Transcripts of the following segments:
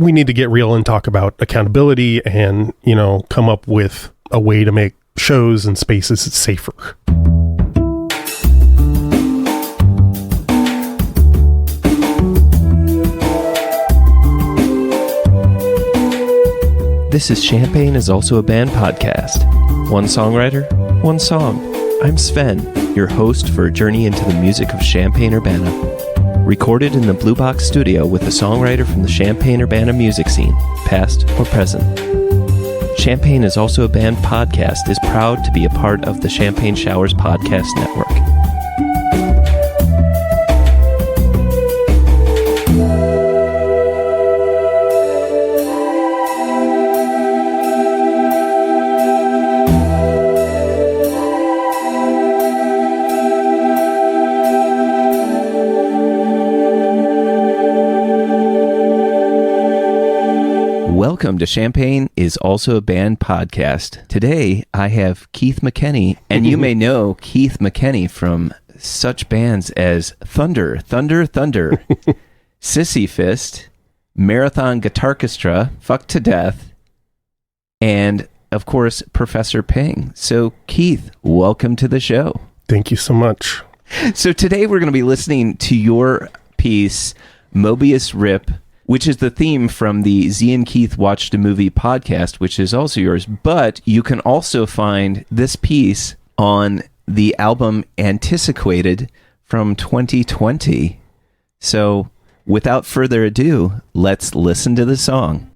we need to get real and talk about accountability and, come up with a way to make shows and spaces safer. This is Champaign is Also a Band podcast. One songwriter, one song. I'm Sven, your host for a journey into the music of Champaign-Urbana. Recorded in the Blue Box studio with a songwriter from the Champaign-Urbana music scene, past or present. Champaign is Also a Band podcast is proud to be a part of the Champaign Showers Podcast Network. Welcome to Champaign is Also a Band podcast. Today, I have Keith McKenney, and you may know Keith McKenney from such bands as Thunder, Sissy Fist, Marathon Guitarchestra, Fuck to Death, and, of course, Professor Ping. So, Keith, welcome to the show. Thank you so much. So today we're going to be listening to your piece, Mobius Rip, which is the theme from the Z and Keith Watched a Movie podcast, which is also yours. But you can also find this piece on the album Anticiquated from 2020. So without further ado, let's listen to the song.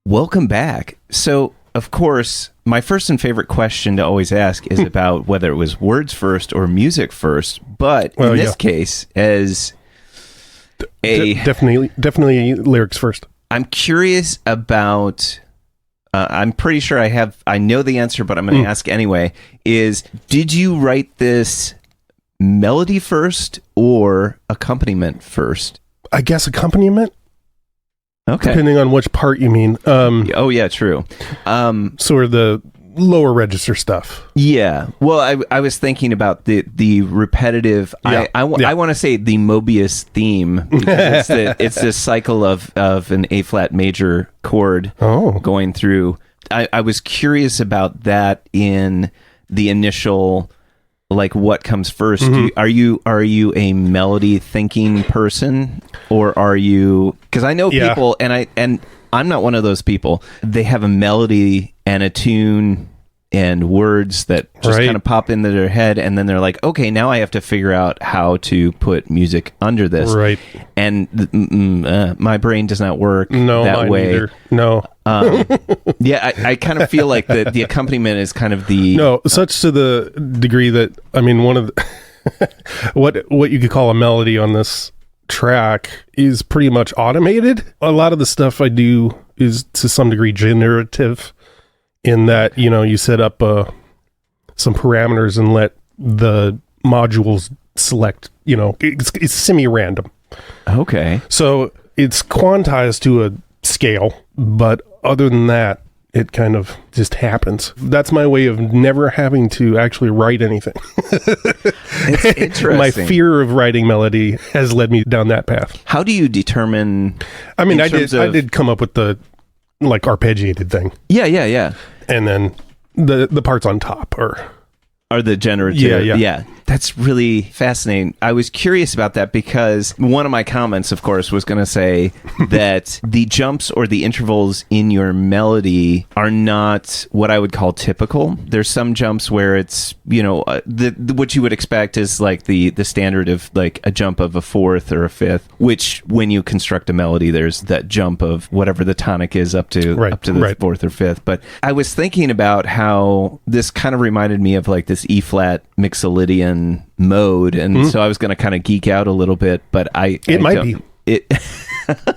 welcome back. So, of course, my first and favorite question to always ask is about whether it was words first or music first. But in this case, as definitely lyrics first. I'm curious about. I'm pretty sure I know the answer, but I'm going to ask anyway. Did you write this melody first or accompaniment first? I guess accompaniment. Okay. Depending on which part you mean. Oh yeah, true. Sort of the lower register stuff. Yeah. Well, I was thinking about the repetitive. Yeah. I want to say the Mobius theme because it's this cycle of an A flat major chord going through. I was curious about that in the initial. Like what comes first? Are you a melody thinking person, or are you? Because I know people, and I'm not one of those people. They have a melody and a tune and words that just kind of pop into their head, and then they're like, okay, now I have to figure out how to put music under this. Right. And my brain does not work that way. Either. No. Yeah, I kind of feel like the accompaniment is kind of the... No, such to the degree that, I mean, one of the... what you could call a melody on this track is pretty much automated. A lot of the stuff I do is to some degree generative in that, you set up some parameters and let the modules select, it's semi-random. Okay. So it's quantized to a scale, but other than that, it kind of just happens. That's my way of never having to actually write anything. It's interesting. My fear of writing melody has led me down that path. How do you determine... I mean, I did come up with the arpeggiated thing. Yeah. And then the parts on top are the generative. Yeah. That's really fascinating. I was curious about that because one of my comments, of course, was going to say that the jumps or the intervals in your melody are not what I would call typical. There's some jumps where it's, what you would expect is like the standard of like a jump of a fourth or a fifth, which when you construct a melody, there's that jump of whatever the tonic is up to the fourth or fifth. But I was thinking about how this kind of reminded me of like this E flat Mixolydian mode, and so I was going to kind of geek out a little bit, but I don't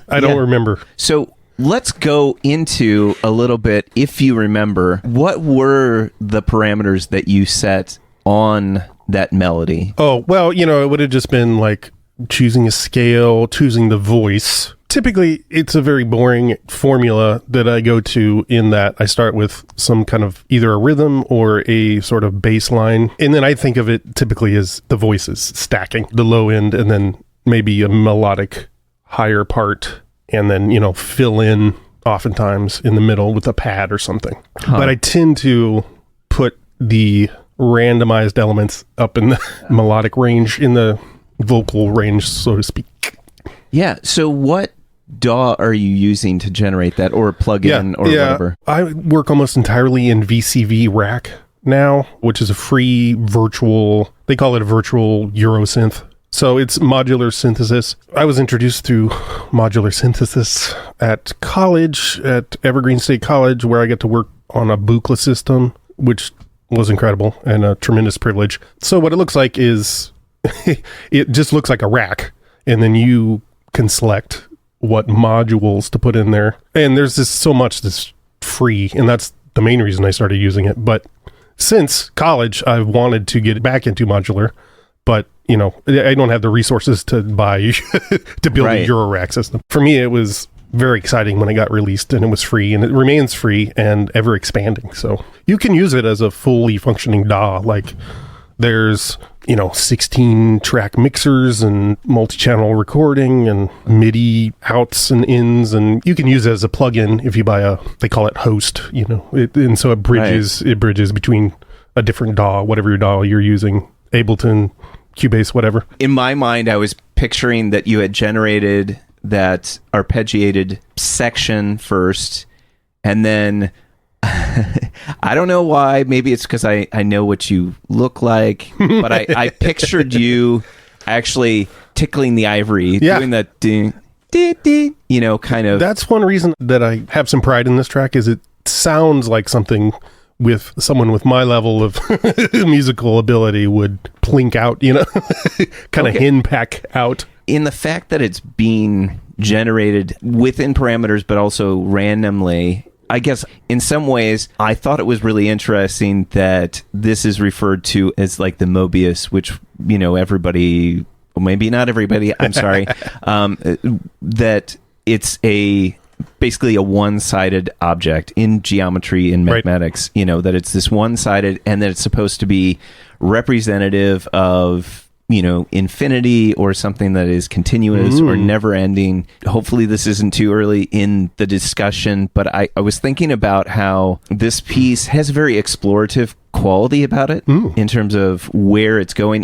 remember. So let's go into a little bit, if you remember, what were the parameters that you set on that melody? Oh, well, it would have just been like choosing a scale, choosing the voice. Typically, it's a very boring formula that I go to in that I start with some kind of either a rhythm or a sort of bass line. And then I think of it typically as the voices stacking the low end and then maybe a melodic higher part and then, fill in oftentimes in the middle with a pad or something. But I tend to put the randomized elements up in the melodic range, in the vocal range, so to speak. Yeah. So what DAW are you using to generate that, or plug in, or whatever? I work almost entirely in VCV Rack now, which is a free virtual, they call it a virtual Eurosynth. So it's modular synthesis. I was introduced through modular synthesis at college, at Evergreen State College, where I got to work on a Buchla system, which was incredible and a tremendous privilege. So what it looks like is, it just looks like a rack, and then you can select what modules to put in there. And there's just so much that's free, and that's the main reason I started using it. But since college, I've wanted to get back into modular, but I don't have the resources to buy to build a Eurorack system. For me, it was very exciting when it got released, and it was free, and it remains free and ever expanding. So you can use it as a fully functioning DAW. Like there's 16 track mixers and multi-channel recording and MIDI outs and ins, and you can use it as a plugin if you buy they call it host, and so it bridges between a different DAW, whatever your DAW you're using, Ableton, Cubase, whatever. In my mind, I was picturing that you had generated that arpeggiated section first, and then I don't know why. Maybe it's because I know what you look like, but I pictured you actually tickling the ivory, doing that ding. kind of. That's one reason that I have some pride in this track is it sounds like something with someone with my level of musical ability would plink out, kind of henpeck out. In the fact that it's being generated within parameters, but also randomly, I guess in some ways, I thought it was really interesting that this is referred to as like the Mobius, which, everybody, well, maybe not everybody, I'm sorry, that it's basically a one-sided object in geometry and mathematics, that it's this one-sided and that it's supposed to be representative of infinity or something that is continuous or never ending. Hopefully this isn't too early in the discussion, but I was thinking about how this piece has a very explorative quality about it in terms of where it's going.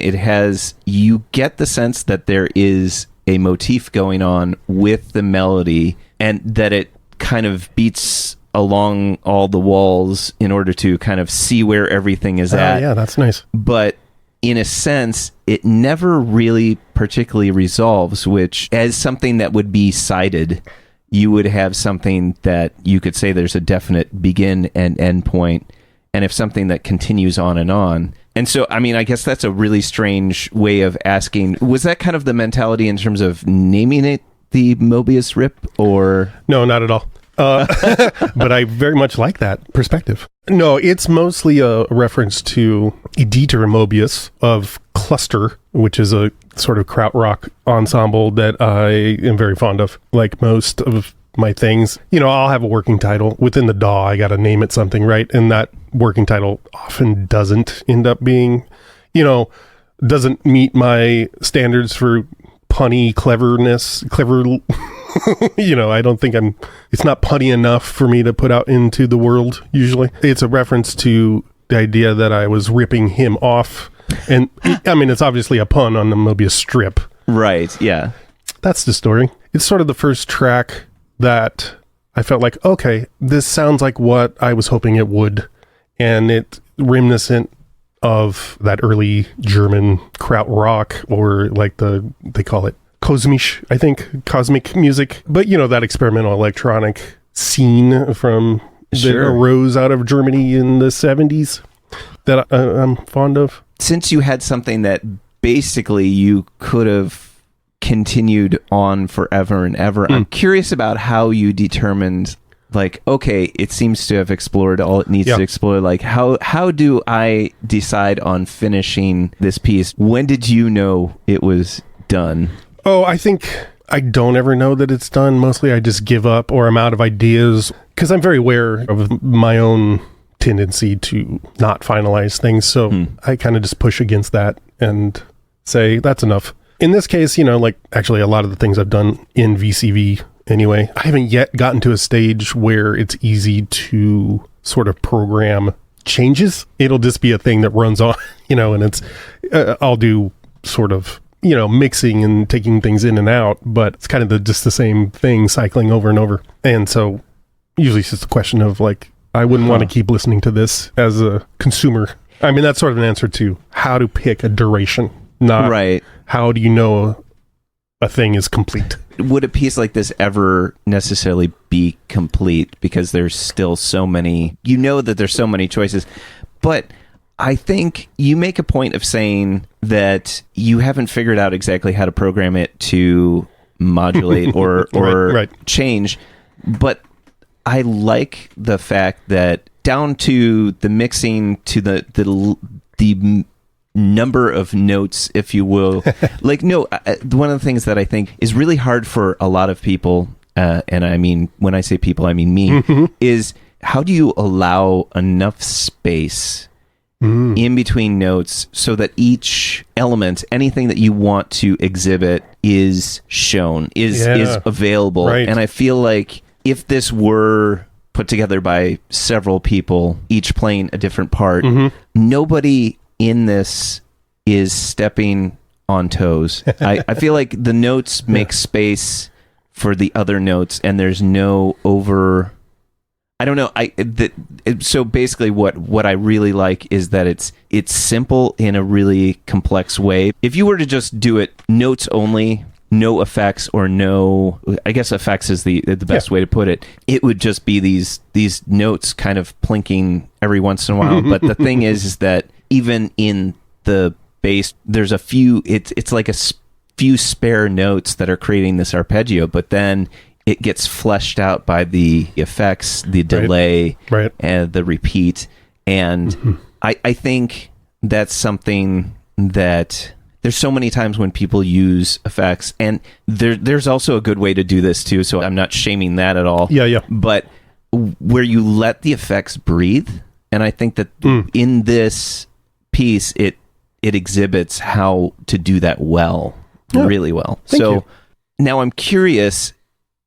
You get the sense that there is a motif going on with the melody and that it kind of beats along all the walls in order to kind of see where everything is at. Yeah, that's nice. But in a sense, it never really particularly resolves, which as something that would be cited, you would have something that you could say there's a definite begin and end point, and if something that continues on and on. And so, I guess that's a really strange way of asking. Was that kind of the mentality in terms of naming it the Mobius Rip, or? No, not at all. But I very much like that perspective. No, it's mostly a reference to Dieter Mobius of Cluster, which is a sort of krautrock ensemble that I am very fond of. Like most of my things, I'll have a working title. Within the DAW, I got to name it something, right? And that working title often doesn't end up being, doesn't meet my standards for punny cleverness, I don't think it's not punny enough for me to put out into the world usually. It's a reference to the idea that I was ripping him off. And it's obviously a pun on the Mobius strip. Right, yeah. That's the story. It's sort of the first track that I felt like, okay, this sounds like what I was hoping it would. And it's reminiscent of that early German krautrock, or like they call it Kosmisch, I think, cosmic music. But, that experimental electronic scene from that arose out of Germany in the 70s that I'm fond of. Since you had something that basically you could have continued on forever and ever, I'm curious about how you determined, like, okay, it seems to have explored all it needs to explore. Like, how do I decide on finishing this piece? When did you know it was done? Oh, I think I don't ever know that it's done. Mostly I just give up or I'm out of ideas because I'm very aware of my own tendency to not finalize things. So I kind of just push against that and say, that's enough. In this case, like actually a lot of the things I've done in VCV anyway, I haven't yet gotten to a stage where it's easy to sort of program changes. It'll just be a thing that runs on, and it's, I'll do sort of, mixing and taking things in and out, but it's kind of just the same thing cycling over and over. And so usually it's just a question of like, I wouldn't want to keep listening to this as a consumer. That's sort of an answer to how to pick a duration, not how do you know a thing is complete. Would a piece like this ever necessarily be complete? Because there's still so many, that there's so many choices, but I think you make a point of saying that you haven't figured out exactly how to program it to modulate or change, but I like the fact that down to the mixing, to the number of notes, if you will, one of the things that I think is really hard for a lot of people, and when I say people, I mean me, is how do you allow enough space in between notes so that each element, anything that you want to exhibit, is shown, is available. Right. And I feel like if this were put together by several people, each playing a different part, nobody in this is stepping on toes. I feel like the notes make space for the other notes, and there's no over... I don't know. So basically what I really like is that it's simple in a really complex way. If you were to just do it notes only, no effects or no, I guess effects is the best way to put it. It would just be these notes kind of plinking every once in a while. But the thing is that even in the bass, there's a few, it's like a few spare notes that are creating this arpeggio, but then it gets fleshed out by the effects, the delay, and the repeat. And I think that's something that there's so many times when people use effects, and there's also a good way to do this too, so I'm not shaming that at all. Yeah. But where you let the effects breathe, and I think that in this piece, it exhibits how to do that really well. Thank you. Now I'm curious,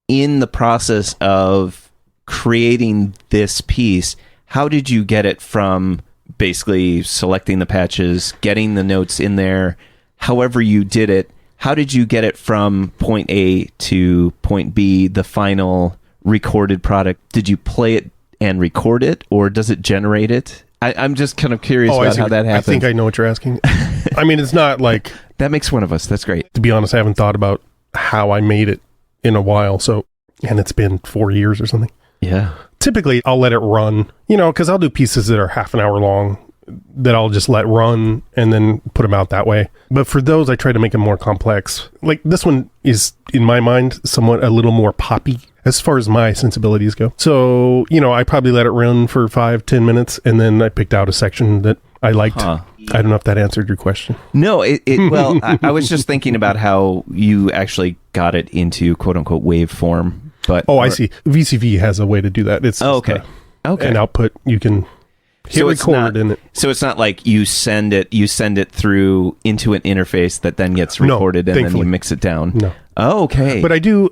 in the process of creating this piece, how did you get it from basically selecting the patches, getting the notes in there, however you did it, how did you get it from point A to point B, the final recorded product? Did you play it and record it, or does it generate it? I'm just kind of curious about how that happens. I think I know what you're asking. I mean, it's not like... That makes one of us. That's great. To be honest, I haven't thought about how I made it in a while, and it's been 4 years or something. Yeah. Typically, I'll let it run, because I'll do pieces that are half an hour long that I'll just let run and then put them out that way. But for those, I try to make them more complex. Like this one is, in my mind, somewhat a little more poppy as far as my sensibilities go. So, I probably let it run for 5-10 minutes, and then I picked out a section that I liked. I don't know if that answered your question. No, well, I was just thinking about how you actually got it into quote unquote waveform. But I see. VCV has a way to do that. It's okay. An output you can hit record in it. So it's not like you send it through into an interface that then gets recorded and then you mix it down. No. Oh, okay. But I do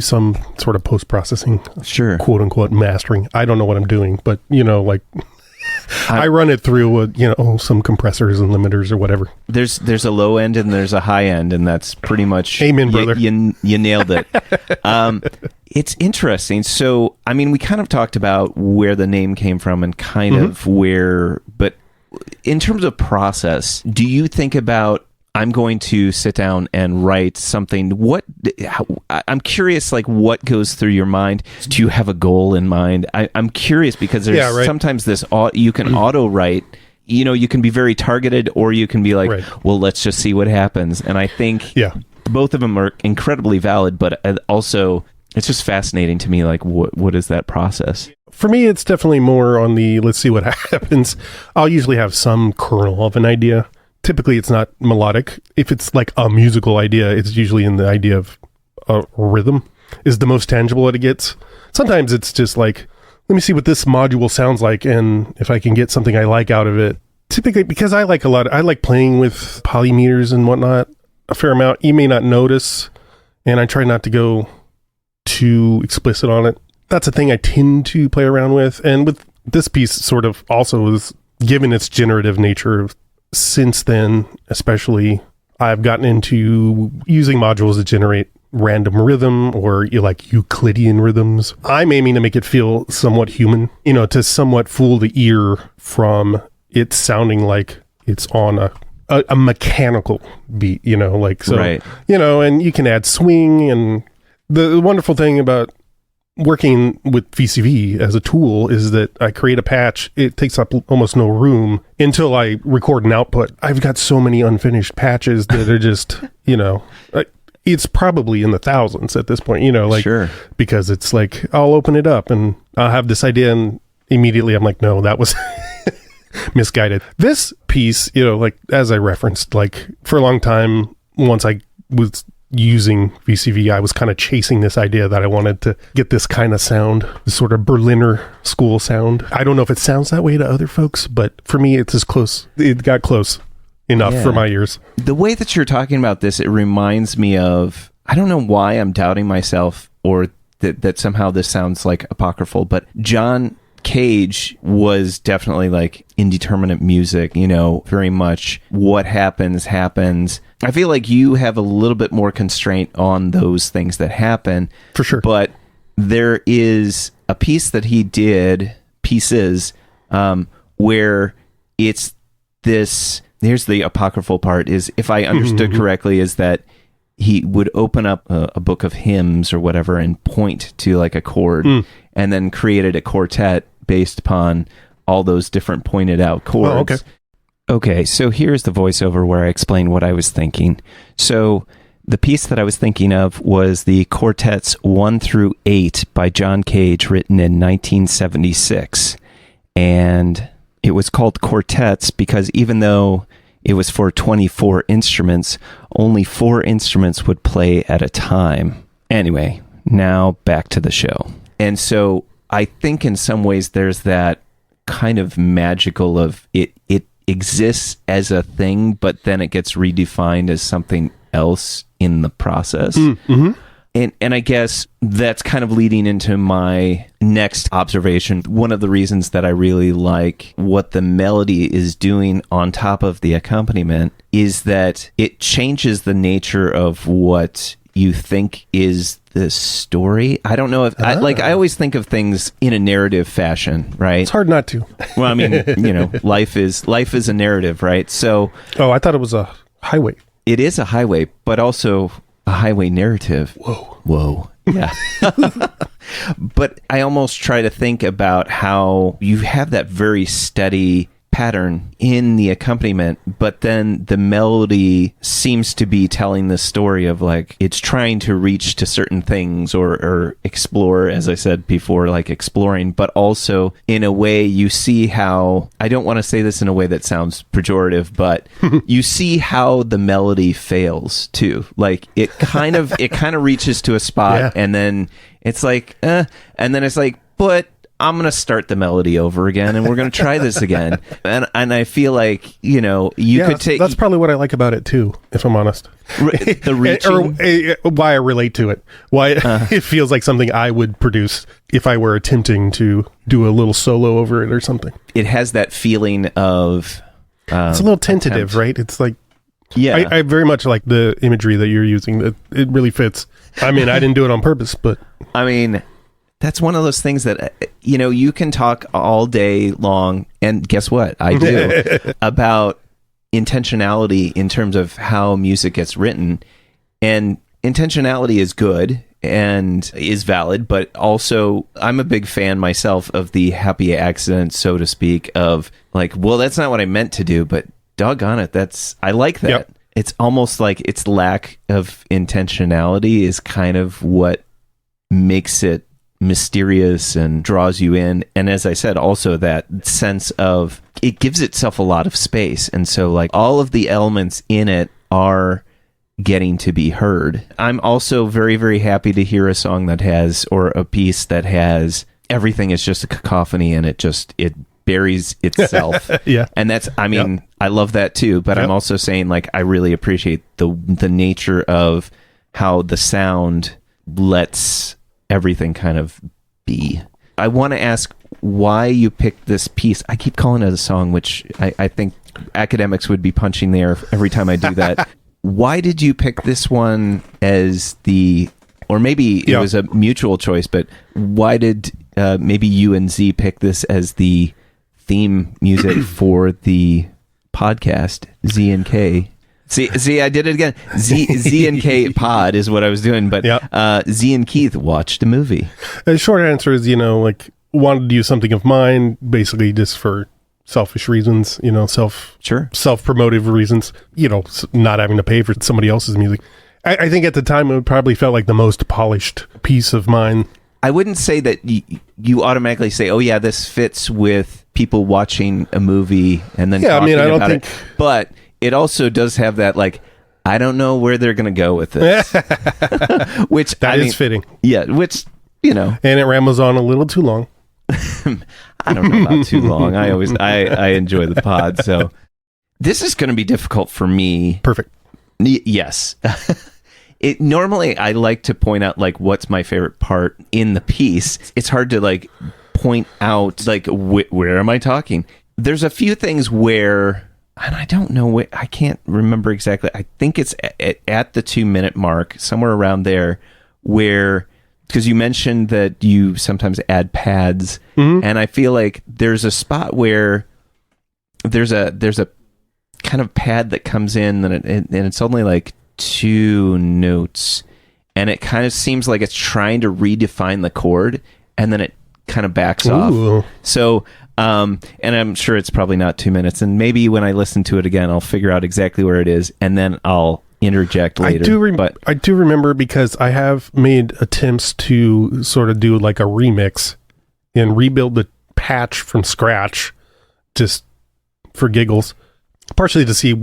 some sort of post-processing, sure, quote unquote mastering. I don't know what I'm doing, but I run it through some compressors and limiters or whatever. There's a low end and there's a high end, and that's pretty much amen, brother. You nailed it. It's interesting. So, I mean, we kind of talked about where the name came from and kind of where, but in terms of process, do you think about, I'm going to sit down and write something? I'm curious, like, what goes through your mind? Do you have a goal in mind? I'm curious because there's sometimes this, you can auto write, you can be very targeted, or you can be like, well, let's just see what happens. And I think both of them are incredibly valid, but also it's just fascinating to me, like, what is that process? For me, it's definitely more on the let's see what happens. I'll usually have some kernel of an idea. Typically, it's not melodic. If it's like a musical idea, it's usually in the idea of a rhythm is the most tangible that it gets. Sometimes it's just like, let me see what this module sounds like, and if I can get something I like out of it. Typically, because I like playing with polymeters and whatnot a fair amount. You may not notice, and I try not to go too explicit on it. That's a thing I tend to play around with. And with this piece, sort of also is given its generative nature. Since then, especially, I've gotten into using modules that generate random rhythm or Euclidean rhythms. I'm aiming to make it feel somewhat human, to somewhat fool the ear from it sounding like it's on a mechanical beat, right. And you can add swing. And the wonderful thing about working with VCV as a tool is that I create a patch. It takes up almost no room until I record an output. I've got so many unfinished patches that are just, it's probably in the thousands at this point, sure. Because it's like, I'll open it up and I'll have this idea and immediately I'm like, no, that was misguided. This piece, as I referenced, for a long time, once I was using VCV, I was kind of chasing this idea that I wanted to get this kind of sound, this sort of Berliner school sound. I don't know if it sounds that way to other folks, but for me, it's as close. It got close enough for my ears. The way that you're talking about this, it reminds me of, I don't know why I'm doubting myself or that somehow this sounds like apocryphal, but John Cage was definitely like indeterminate music, very much what happens. I feel like you have a little bit more constraint on those things that happen. For sure. But there is a piece that he did, where it's this, here's the apocryphal part, is, if I understood correctly, is that he would open up a book of hymns or whatever and point to like a chord and then created a quartet based upon all those different pointed out chords. Oh, okay. Okay, so here's the voiceover where I explain what I was thinking. So the piece that I was thinking of was the Quartets 1 through 8 by John Cage, written in 1976. And it was called Quartets because even though it was for 24 instruments, only 4 instruments would play at a time. Anyway, now back to the show. And so I think in some ways there's that kind of magical of it exists as a thing, but then it gets redefined as something else in the process. Mm-hmm. And I guess that's kind of leading into my next observation. One of the reasons that I really like what the melody is doing on top of the accompaniment is that it changes the nature of what you think is the story. I don't know if I always think of things in a narrative fashion, right? It's hard not to. Well, I mean, life is a narrative, right? So, I thought it was a highway. It is a highway, but also a highway narrative. Whoa. Yeah. But I almost try to think about how you have that very steady pattern in the accompaniment, but then the melody seems to be telling the story of like it's trying to reach to certain things or explore, as I said before, like exploring, but also in a way you see how, I don't want to say this in a way that sounds pejorative, but you see how the melody fails too. Like it kind of reaches to a spot and then it's like, and then it's like, but I'm going to start the melody over again and we're going to try this again. And I feel like, could take... That's probably what I like about it too, if I'm honest. The reaching? Or why I relate to it. Why it feels like something I would produce if I were attempting to do a little solo over it or something. It has that feeling of... it's a little tentative, right? It's like... Yeah. I very much like the imagery that you're using. It really fits. I mean, I didn't do it on purpose, but... I mean... That's one of those things that, you can talk all day long, and guess what? I do, about intentionality in terms of how music gets written. And intentionality is good and is valid, but also I'm a big fan myself of the happy accident, so to speak, of like, well, that's not what I meant to do, but doggone it, I like that. Yep. It's almost like its lack of intentionality is kind of what makes it mysterious and draws you in. And as I said, also that sense of it gives itself a lot of space, and so like all of the elements in it are getting to be heard. I'm also very, very happy to hear a song that has, or a piece that has, everything is just a cacophony and it buries itself. Yeah. And that's, I mean, I love that too, but I'm also saying like I really appreciate the nature of how the sound lets everything kind of be. I want to ask why you picked this piece. I keep calling it a song, which I think academics would be punching the air every time I do that. Why did you pick this one as or maybe it was a mutual choice, but why did maybe you and Z pick this as the theme music for the podcast, Z and K? See, I did it again. Z and K pod is what I was doing, but Z and Keith watched a movie. The short answer is, wanted to use something of mine, basically just for selfish reasons, self-promotive reasons, not having to pay for somebody else's music. I think at the time it probably felt like the most polished piece of mine. I wouldn't say that you automatically say, oh yeah, this fits with people watching a movie and then talking about it. But it also does have that, like, I don't know where they're going to go with this. Which is fitting. Yeah, which, And it rambles on a little too long. I don't know about too long. I enjoy the pod, so this is going to be difficult for me. Perfect. Yes. Normally I like to point out like what's my favorite part in the piece. It's hard to like point out like where am I talking? There's a few things where, and I don't know I can't remember exactly. I think it's at the 2-minute mark, somewhere around there, where, because you mentioned that you sometimes add pads, and I feel like there's a spot where there's a kind of pad that comes in and it's only like 2 notes, and it kind of seems like it's trying to redefine the chord, and then it kind of backs off. So, and I'm sure it's probably not 2 minutes, and maybe when I listen to it again, I'll figure out exactly where it is, and then I'll interject later. I do remember, because I have made attempts to sort of do like a remix and rebuild the patch from scratch, just for giggles, partially to see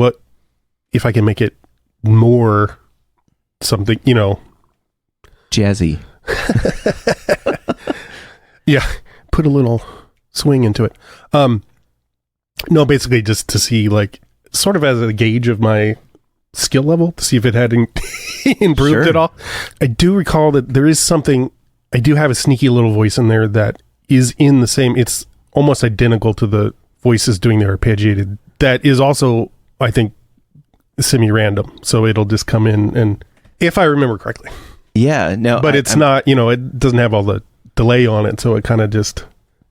if I can make it more something, jazzy. Yeah, put a little swing into it. No, basically just to see, like, sort of as a gauge of my skill level, to see if it had improved at all. I do recall that there is something, I do have a sneaky little voice in there that is in the same, it's almost identical to the voices doing their arpeggiated. That is also, I think, semi-random. So it'll just come in, and if I remember correctly. Yeah, no. But it's not, it doesn't have all the delay on it, so it kind of just,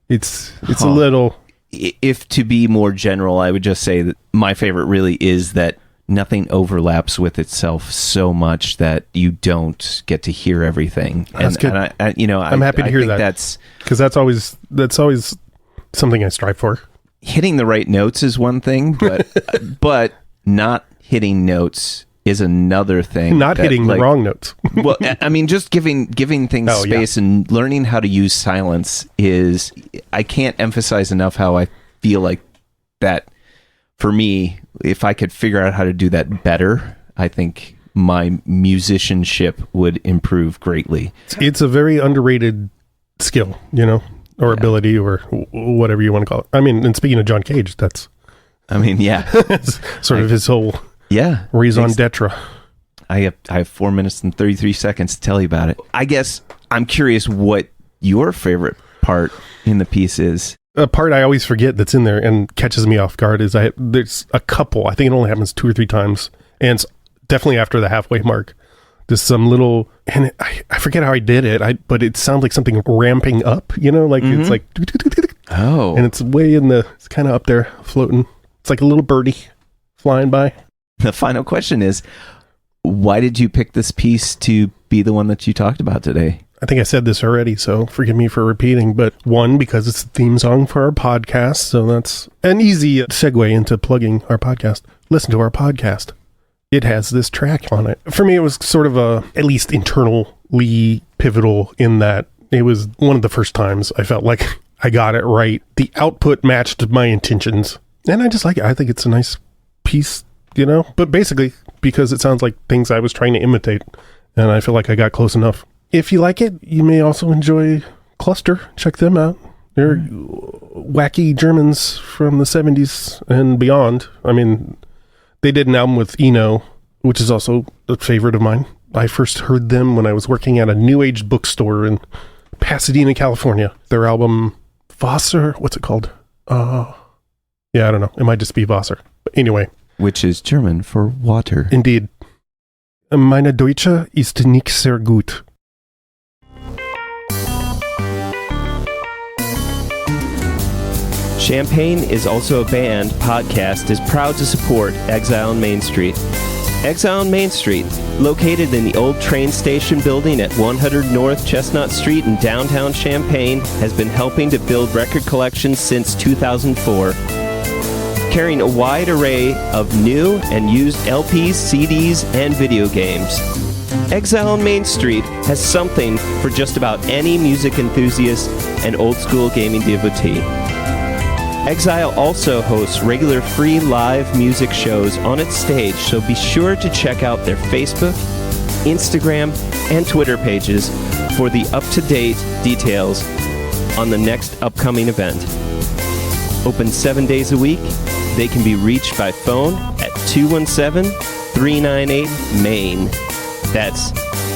it's a little. If to be more general, I would just say that my favorite really is that nothing overlaps with itself so much that you don't get to hear everything. That's good. And I'm happy to hear that. That's because that's always something I strive for. Hitting the right notes is one thing, but but not hitting notes is another thing. Not hitting the wrong notes. Well, I mean, just giving things space and learning how to use silence is, I can't emphasize enough how I feel like that, for me, if I could figure out how to do that better, I think my musicianship would improve greatly. It's a very underrated skill, or ability, or whatever you want to call it. I mean, and speaking of John Cage, that's... it's sort of his whole raison d'etre. I have 4 minutes and 33 seconds to tell you about it. I guess I'm curious what your favorite part in the piece is. A part I always forget that's in there and catches me off guard is there's a couple, I think it only happens 2 or 3 times, and it's definitely after the halfway mark. There's some little, and I forget how I did it, but it sounds like something ramping up, like it's like, and it's way it's kind of up there floating. It's like a little birdie flying by. The final question is, why did you pick this piece to be the one that you talked about today? I think I said this already, so forgive me for repeating, but one, because it's the theme song for our podcast, so that's an easy segue into plugging our podcast. Listen to our podcast. It has this track on it. For me, it was sort of at least internally pivotal in that it was one of the first times I felt like I got it right. The output matched my intentions, and I just like it. I think it's a nice piece, but basically because it sounds like things I was trying to imitate, and I feel like I got close enough. If you like it, you may also enjoy Cluster. Check them out. They're wacky Germans from the 70s and beyond. I mean, they did an album with Eno, which is also a favorite of mine. I first heard them when I was working at a New Age bookstore in Pasadena, California. Their album, Wasser, what's it called? I don't know. It might just be Wasser. But anyway. Which is German for water. Indeed. Meine Deutsche ist nicht sehr gut. Champaign is also a band podcast is proud to support Exile on Main Street. Exile on Main Street, located in the old train station building at 100 North Chestnut Street in downtown Champaign, has been helping to build record collections since 2004. Carrying a wide array of new and used LPs, CDs, and video games. Exile on Main Street has something for just about any music enthusiast and old-school gaming devotee. Exile also hosts regular free live music shows on its stage, so be sure to check out their Facebook, Instagram, and Twitter pages for the up-to-date details on the next upcoming event. Open 7 days a week, they can be reached by phone at 217-398-MAIN. That's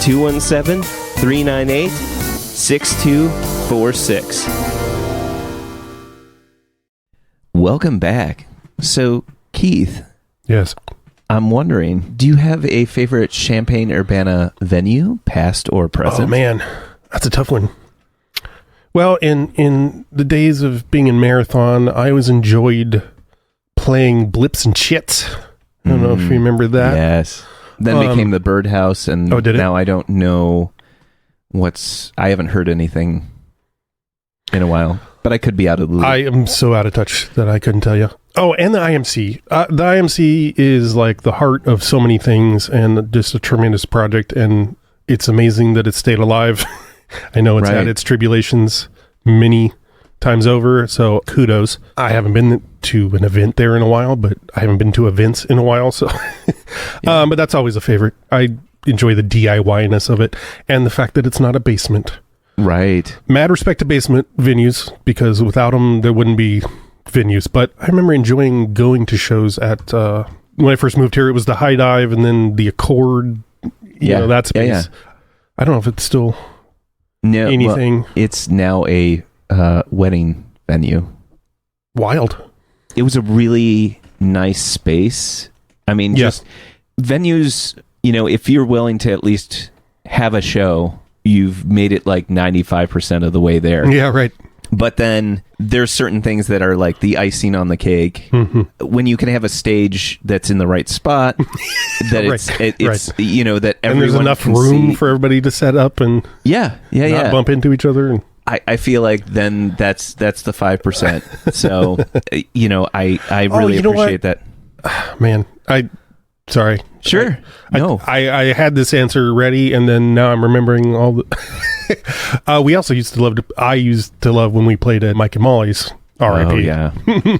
217-398-6246. Welcome back. So, Keith. Yes. I'm wondering, do you have a favorite Champaign-Urbana venue, past or present? Oh, man. That's a tough one. Well, in the days of being in Marathon, I always enjoyed playing Blips and Chits. I don't know if you remember that. Yes. Then became the Birdhouse, and did it? now I don't know I haven't heard anything in a while, but I could be out of the loop. I am so out of touch that I couldn't tell you. Oh, and the IMC. The IMC is like the heart of so many things and just a tremendous project, and it's amazing that it stayed alive. I know it's had its tribulations many times over, so kudos. I haven't been to an event there in a while, but I haven't been to events in a while, so but that's always a favorite. I enjoy the DIY-ness of it and the fact that it's not a basement. Right. Mad respect to basement venues, because without them there wouldn't be venues. But I remember enjoying going to shows at when I first moved here. It was the High Dive and then the Accord. You know, that space. Yeah. I don't know if it's still anything. Well, it's now a wedding venue. Wild. It was a really nice space. I mean, just venues, you know, if you're willing to at least have a show, you've made it like 95% of the way there. Yeah, right. But then there's certain things that are like the icing on the cake. Mm-hmm. When you can have a stage that's in the right spot, that it's you know, that everyone, and there's enough room for everybody to set up and not bump into each other. And I feel like then that's the 5%. So you know, I really appreciate that. Man, sorry. Sure. I had this answer ready, and then now I'm remembering all the. We also I used to love when we played at Mike and Molly's. R.I.P. Oh, yeah.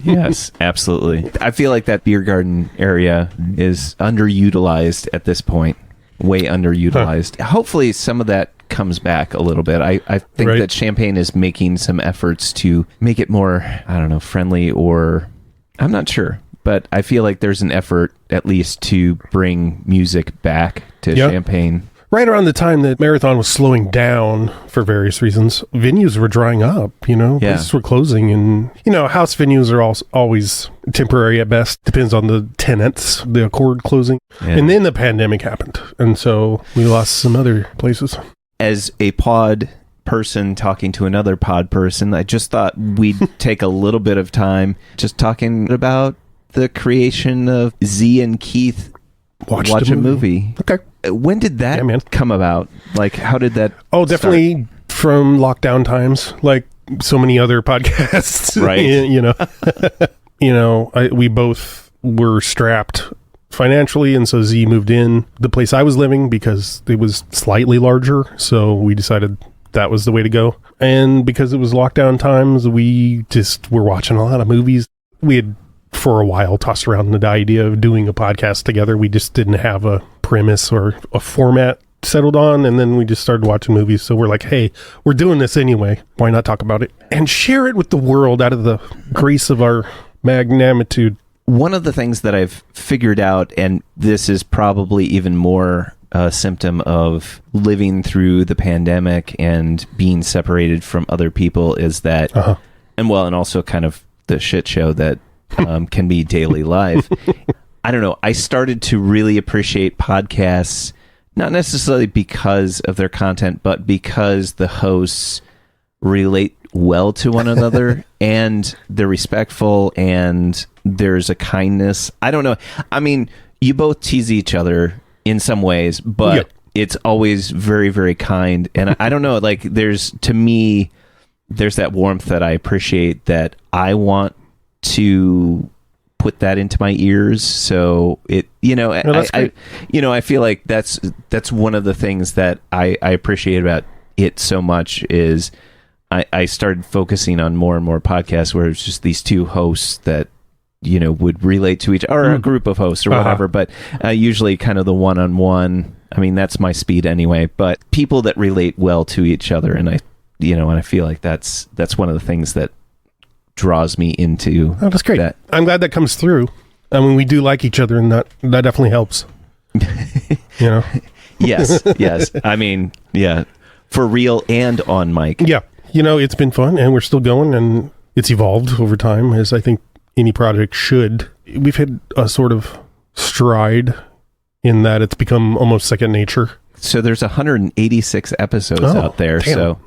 Yes, absolutely. I feel like that beer garden area is underutilized at this point. Way underutilized. Hopefully some of that comes back a little bit. I think that Champaign is making some efforts to make it more, I don't know, friendly, or I'm not sure. But I feel like there's an effort at least to bring music back to Champaign. Right around the time that Marathon was slowing down for various reasons, venues were drying up, you know, places were closing, and, you know, house venues are always temporary at best. Depends on the tenants, the Accord closing. Yeah. And then the pandemic happened. And so we lost some other places. As a pod person talking to another pod person, I just thought we'd take a little bit of time just talking about the creation of Z and Keith Watch a movie. Okay. When did that come about? Like, how did that definitely start? From lockdown times, like so many other podcasts. Right. You know, we both were strapped financially, and so Z moved in the place I was living because it was slightly larger, so we decided that was the way to go. And because it was lockdown times, we just were watching a lot of movies. We had for a while tossed around the idea of doing a podcast together. We just didn't have a premise or a format settled on, and then we just started watching movies. So we're like, hey, we're doing this anyway, why not talk about it and share it with the world out of the grace of our magnanimity. One of the things that I've figured out, and this is probably even more a symptom of living through the pandemic and being separated from other people, is that and also kind of the shit show that can be daily life. I don't know. I started to really appreciate podcasts, not necessarily because of their content, but because the hosts relate well to one another and they're respectful and there's a kindness. I don't know. I mean, you both tease each other in some ways, but it's always very, very kind. And I don't know, like there's that warmth that I appreciate, that I want to put that into my ears. So it, I feel like that's one of the things that I appreciate about it so much is I started focusing on more and more podcasts where it's just these two hosts that, would relate to each, or a group of hosts or whatever, but usually kind of the one-on-one. I mean, that's my speed anyway, but people that relate well to each other. And I feel like that's one of the things that draws me into. Oh, that's great. I'm glad that comes through. I mean, we do like each other, and that definitely helps. Yes. I mean, yeah, for real and on mic. Yeah. It's been fun, and we're still going, and it's evolved over time, as I think any project should. We've had a sort of stride in that it's become almost second nature. So there's 186 episodes out there. Damn. So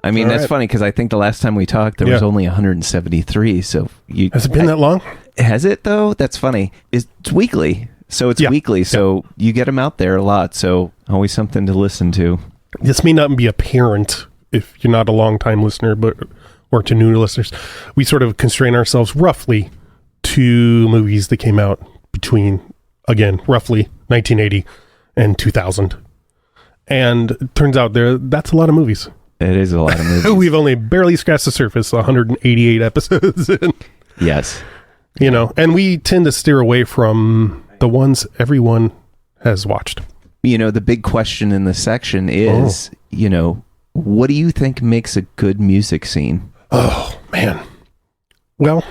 I mean, that's funny because I think the last time we talked, there was only 173. So has it been that long? Has it though? That's funny. It's weekly. So it's weekly. So you get them out there a lot. So always something to listen to. This may not be apparent if you're not a long-time listener, or to new listeners. We sort of constrain ourselves roughly to movies that came out between, again, roughly 1980 and 2000. And it turns out that's a lot of movies. It is a lot of movies. We've only barely scratched the surface, 188 episodes. Yes. And we tend to steer away from the ones everyone has watched. The big question in this section is, what do you think makes a good music scene? Oh, man. Well,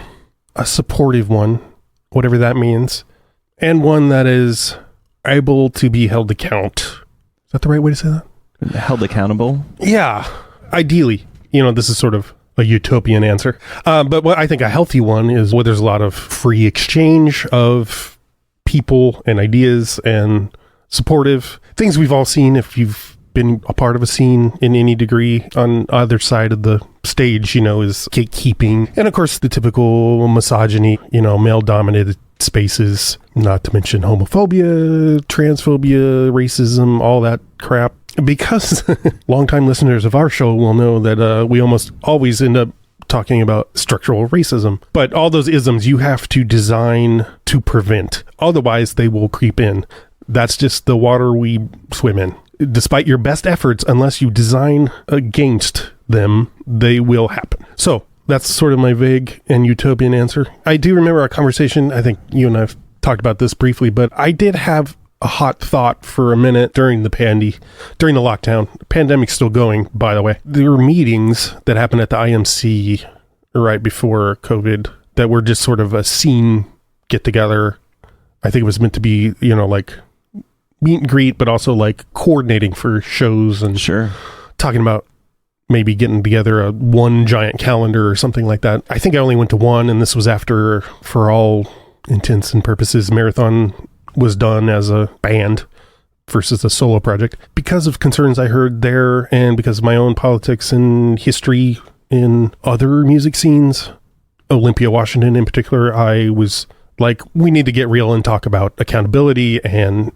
a supportive one, whatever that means, and one that is able to be held account. Is that the right way to say that? Held accountable? Yeah, ideally. This is sort of a utopian answer. But what I think a healthy one is where there's a lot of free exchange of people and ideas and supportive things we've all seen if you've been a part of a scene in any degree on either side of the stage, is gatekeeping. And of course, the typical misogyny, male-dominated spaces, not to mention homophobia, transphobia, racism, all that crap. Because longtime listeners of our show will know that we almost always end up talking about structural racism. But all those isms you have to design to prevent. Otherwise, they will creep in. That's just the water we swim in. Despite your best efforts, unless you design against them, they will happen. So that's sort of my vague and utopian answer. I do remember our conversation. I think you and I have talked about this briefly, but I did have a hot thought for a minute during the lockdown. The pandemic's still going, by the way. There were meetings that happened at the IMC right before COVID that were just sort of a scene get together. I think it was meant to be, like meet and greet, but also like coordinating for shows and talking about maybe getting together a one giant calendar or something like that. I think I only went to one, and this was after, for all intents and purposes, Marathon was done as a band versus a solo project. Because of concerns I heard there, and because of my own politics and history in other music scenes, Olympia, Washington in particular, I was like, we need to get real and talk about accountability and,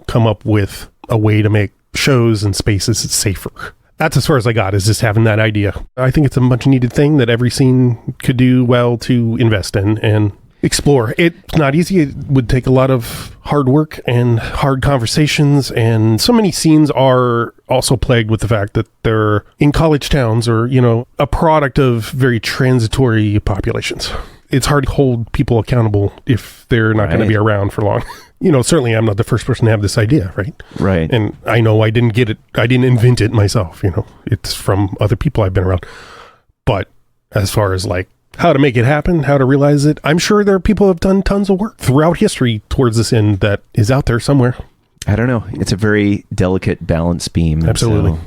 come up with a way to make shows and spaces safer. That's as far as I got, is just having that idea. I think it's a much needed thing that every scene could do well to invest in and explore. It's not easy. It would take a lot of hard work and hard conversations. And so many scenes are also plagued with the fact that they're in college towns or, a product of very transitory populations. It's hard to hold people accountable if they're not going to be around for long. Certainly I'm not the first person to have this idea, right? Right. And I know I didn't get it. I didn't invent it myself, It's from other people I've been around. But as far as like how to make it happen, how to realize it, I'm sure there are people who have done tons of work throughout history towards this end that is out there somewhere. I don't know. It's a very delicate balance beam. Absolutely. So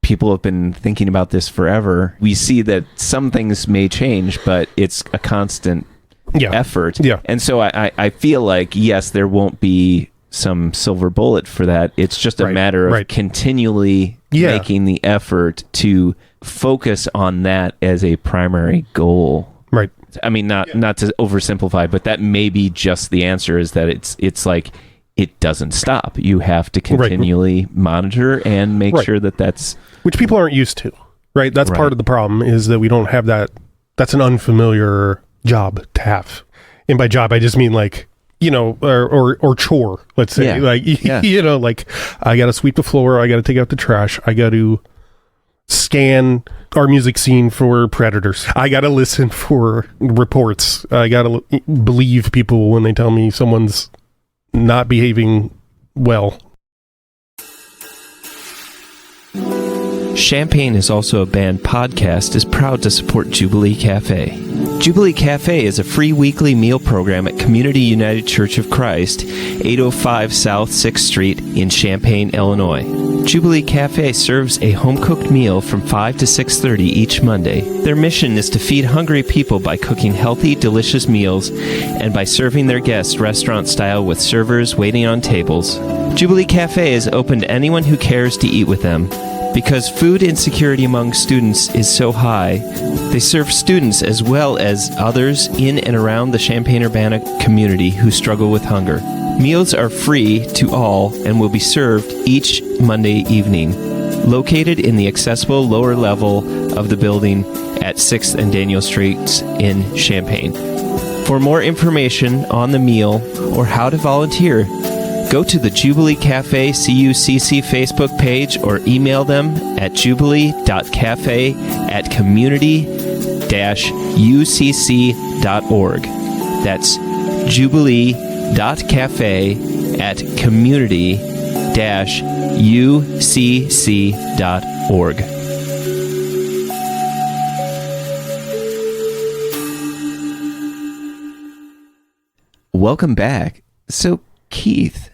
people have been thinking about this forever. We see that some things may change, but it's a constant effort. Yeah. And so I feel like, yes, there won't be some silver bullet for that. It's just a matter of continually making the effort to focus on that as a primary goal. Right. I mean, not to oversimplify, but that may be just the answer, is that it's like it doesn't stop. You have to continually monitor and make sure that that's... Which people aren't used to, right? That's part of the problem, is that we don't have that. That's an unfamiliar job to have. And by job, I just mean like, or chore, let's say. Like I got to sweep the floor. I got to take out the trash. I got to scan our music scene for predators. I got to listen for reports. I got to believe people when they tell me someone's not behaving well. Champagne is Also a Band podcast is proud to support Jubilee Cafe. Jubilee Cafe is a free weekly meal program at Community United Church of Christ, 805 South 6th Street in Champaign, Illinois. Jubilee Cafe serves a home-cooked meal from 5 to 6:30 each Monday. Their mission is to feed hungry people by cooking healthy, delicious meals and by serving their guests restaurant-style with servers waiting on tables. Jubilee Cafe is open to anyone who cares to eat with them. Because food insecurity among students is so high, they serve students as well as others in and around the Champaign-Urbana community who struggle with hunger. Meals are free to all and will be served each Monday evening. Located in the accessible lower level of the building at 6th and Daniel Streets in Champaign. For more information on the meal or how to volunteer, go to the Jubilee Cafe CUCC Facebook page or email them at jubilee.cafe@community-ucc.org. That's jubilee.cafe@community-ucc.org. Welcome back. So, Keith,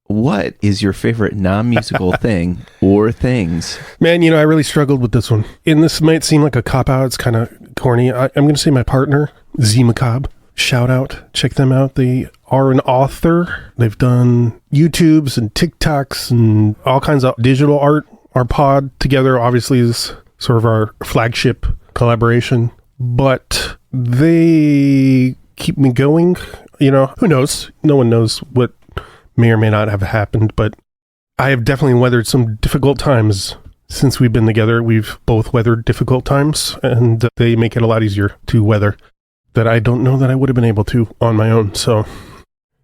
what is your favorite non-musical thing or things? Man, I really struggled with this one. And this might seem like a cop-out. It's kind of corny. I'm going to say my partner, Z Macabre. Shout out. Check them out. They are an author. They've done YouTubes and TikToks and all kinds of digital art. Our pod together obviously is sort of our flagship collaboration. But they keep me going. Who knows? No one knows what may or may not have happened, but I have definitely weathered some difficult times since we've been together. We've both weathered difficult times, and they make it a lot easier to weather that I don't know that I would have been able to on my own. So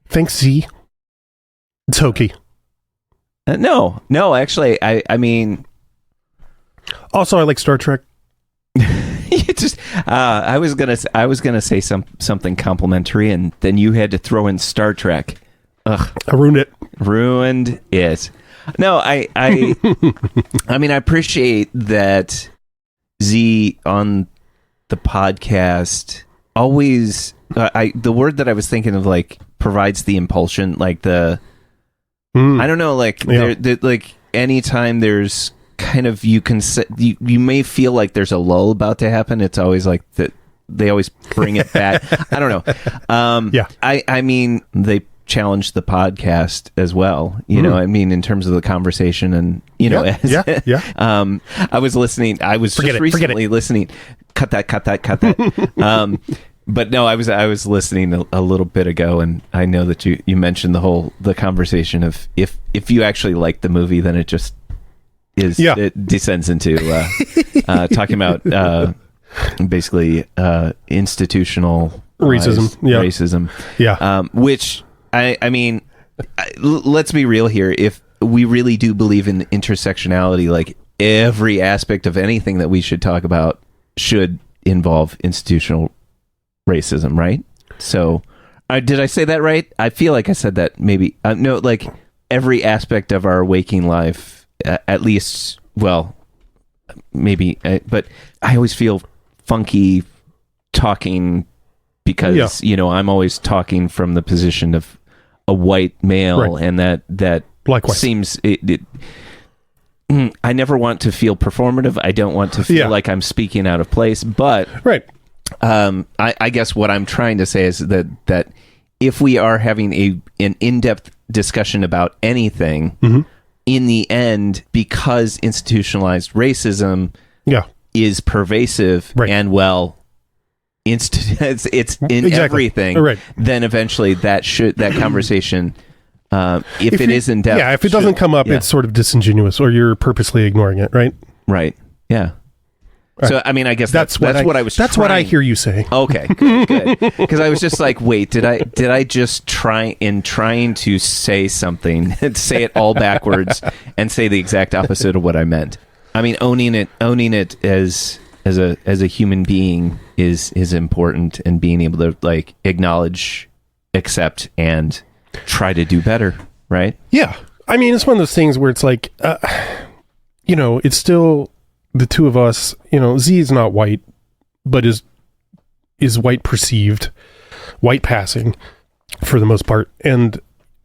thanks, Z. It's hokey. No, actually, I mean... Also, I like Star Trek. I was gonna say something complimentary, and then you had to throw in Star Trek. Ugh, I ruined it. Ruined it. No, I mean, I appreciate that Z on the podcast always. The word that I was thinking of, like, provides the impulsion, like the. I don't know, like like anytime there's kind of you may feel like there's a lull about to happen. It's always like that. They always bring it back. I don't know. Yeah. I mean, they challenged the podcast as well. You know, I mean, in terms of the conversation and, Yeah. I was listening. I was just recently listening. Cut that. But no, I was listening a little bit ago, and I know that you mentioned the conversation of if you actually like the movie, then it just is. Yeah. It descends into talking about basically institutional racism. Racism. Yeah. Which I mean, let's be real here. If we really do believe in intersectionality, like every aspect of anything that we should talk about should involve institutional racism, right? So, did I say that right? I feel like I said that maybe. No, like every aspect of our waking life, at least, well, maybe, but I always feel funky talking because, I'm always talking from the position of a white male, and that likewise seems... I never want to feel performative. I don't want to feel like I'm speaking out of place, but... Right. I guess what I'm trying to say is that if we are having an in-depth discussion about anything, in the end, because institutionalized racism is pervasive and it's in everything, then eventually that conversation, if it is in depth, if it doesn't come up, it's sort of disingenuous, or you're purposely ignoring it, right? Right. Yeah. So, I mean, I guess that's what I was. That's what I hear you saying. Okay, good. Because I was just like, wait, did I just trying to say something, say it all backwards, and say the exact opposite of what I meant? I mean, owning it as a human being is important, and being able to like acknowledge, accept, and try to do better. Right? Yeah. I mean, it's one of those things where it's like, it's still. The two of us, Z is not white, but is white perceived, white passing for the most part. And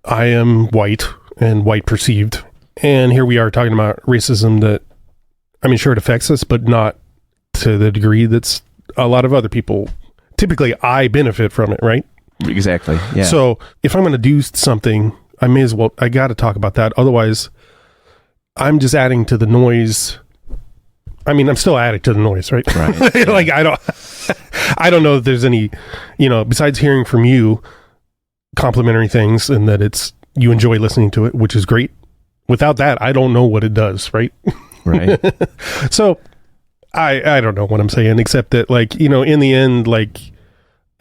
I am white and white perceived. And here we are talking about racism that, I mean, sure, it affects us, but not to the degree that's a lot of other people. Typically, I benefit from it, right? Exactly. Yeah. So if I'm going to do something, I got to talk about that. Otherwise, I'm just adding to the noise. I mean, I'm still adding to the noise, right? Right. Like, I don't know if there's any, besides hearing from you complimentary things and that you enjoy listening to it, which is great. Without that, I don't know what it does, right? Right. So I don't know what I'm saying, except that, like, you know, in the end, like,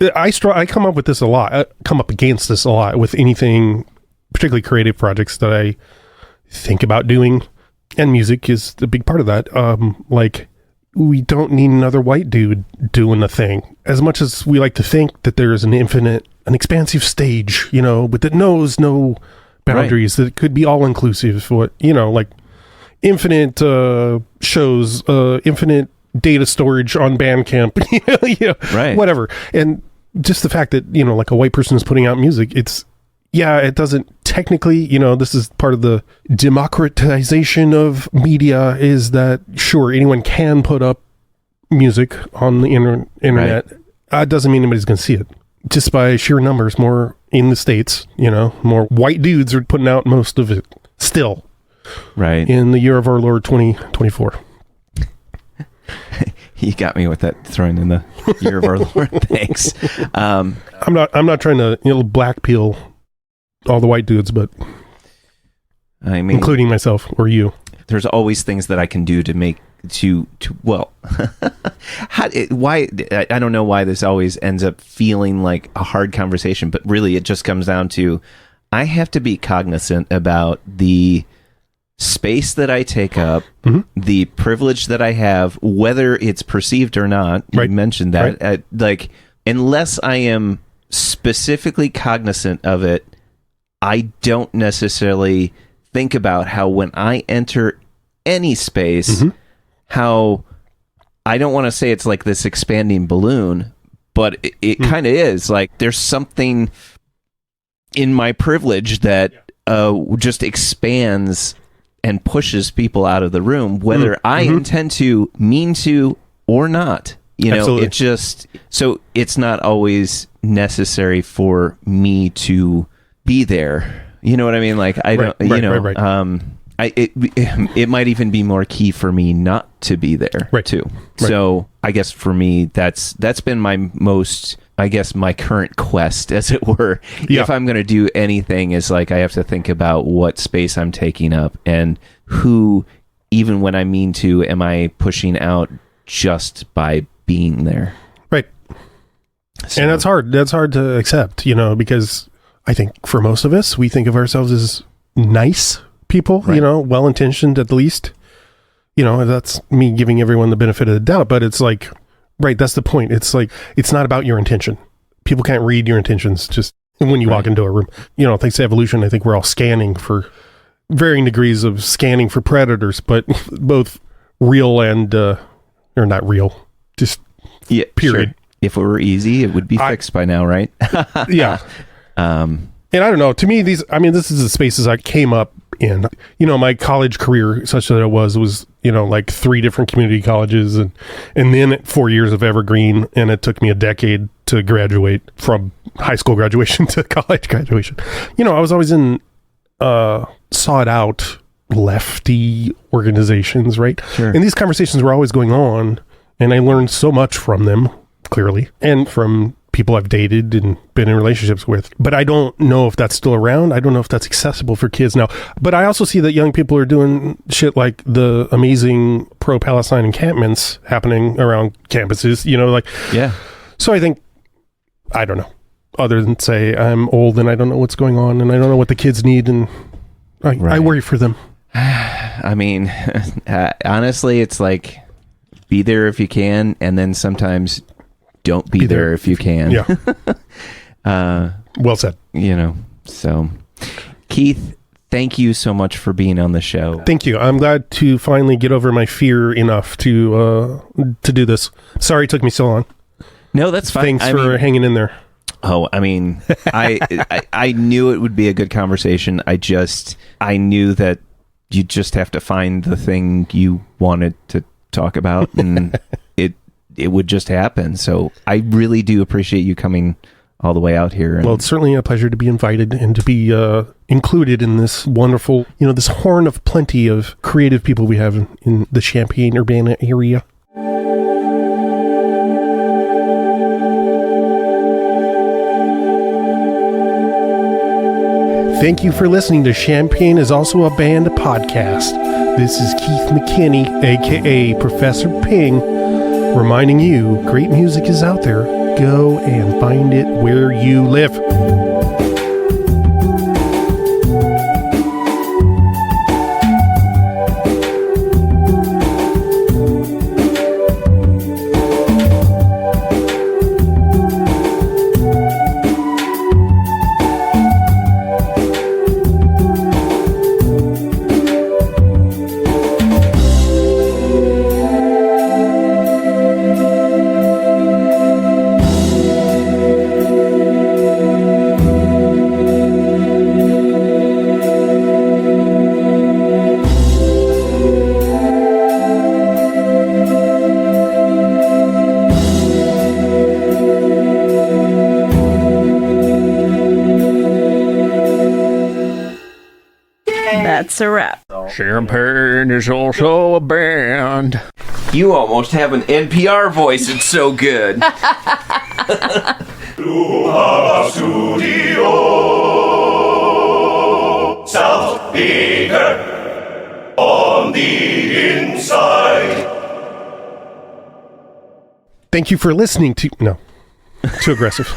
I come up with this a lot. I come up against this a lot with anything, particularly creative projects that I think about doing, and music is a big part of that. Like, we don't need another white dude doing a thing. As much as we like to think that there is an expansive stage, you know, but that knows no boundaries, that it could be all inclusive. What, you know, like infinite shows, infinite data storage on Bandcamp, you know, Right. whatever. And just the fact that, you know, like a white person is putting out music, it doesn't technically, you know, this is part of the democratization of media, is that, sure, anyone can put up music on the internet. Right. Doesn't mean anybody's going to see it. Just by sheer numbers, more in the States, you know, more white dudes are putting out most of it still. Right. In the year of our Lord 2024. You got me with that, thrown in the year of our Lord. Thanks. I'm not trying to, you know, black peel all the white dudes, but I mean, including myself or you. There's always things that I can do to make well, why, I don't know why this always ends up feeling like a hard conversation, but really it just comes down to, I have to be cognizant about the space that I take up, the privilege that I have, whether it's perceived or not. Right. You mentioned that. Right. Like, unless I am specifically cognizant of it, I don't necessarily think about how, when I enter any space, how, I don't want to say it's like this expanding balloon, but it kind of is. Like, there's something in my privilege that just expands and pushes people out of the room, whether I intend to, mean to, or not. You know, Absolutely. it just, so it's not always necessary for me to be there. You know what I mean? Like, I don't, you know, it might even be more key for me not to be there too. Right. So I guess for me, that's been my most, I guess, my current quest, as it were. Yeah. If I'm going to do anything, is like, I have to think about what space I'm taking up, and who, even when I mean to, am I pushing out just by being there. Right. So, And that's hard to accept, you know, because I think for most of us, we think of ourselves as nice people, you know, well-intentioned at the least. You know, that's me giving everyone the benefit of the doubt, but it's like, right, that's the point. It's like, it's not about your intention. People can't read your intentions just when you walk into a room. You know, thanks to evolution, I think we're all scanning for varying degrees of scanning for predators, but both real and, or not real, just period. Sure. If it were easy, it would be fixed by now, right? Yeah. And I don't know, to me, this is the spaces I came up in. You know, my college career, such that it was, you know, like 3 different community colleges and then 4 years of Evergreen, and it took me a decade to graduate from high school graduation to college graduation. You know, I was always in sought out lefty organizations, right? Sure. And these conversations were always going on, and I learned so much from them, clearly, and from people I've dated and been in relationships with. But I don't know if that's still around. I don't know if that's accessible for kids now. But I also see that young people are doing shit like the amazing pro-Palestine encampments happening around campuses, you know, like, yeah. So I think, I don't know, other than say I'm old and I don't know what's going on and I don't know what the kids need, and I worry for them. I mean, honestly, it's like, be there if you can, and then sometimes don't be there if you can. Yeah. Well said. You know, so Keith, thank you so much for being on the show. Thank you. I'm glad to finally get over my fear enough to do this. Sorry it took me so long. No, that's fine. Thanks for hanging in there. Oh, I mean, I knew it would be a good conversation. I knew that you just have to find the thing you wanted to talk about, and it would just happen. So I really do appreciate you coming all the way out here. Well, it's certainly a pleasure to be invited and to be included in this wonderful, you know, this horn of plenty of creative people we have in the Champaign-Urbana area. Thank you for listening to Champagne is Also a Band podcast. This is Keith McKenney, aka Professor Ping, reminding you great music is out there. Go and find it where you live. That's a wrap. Champagne is also a band. You almost have an NPR voice. It's so good. Studio South Peter on the inside. Thank you for listening to... No. Too aggressive.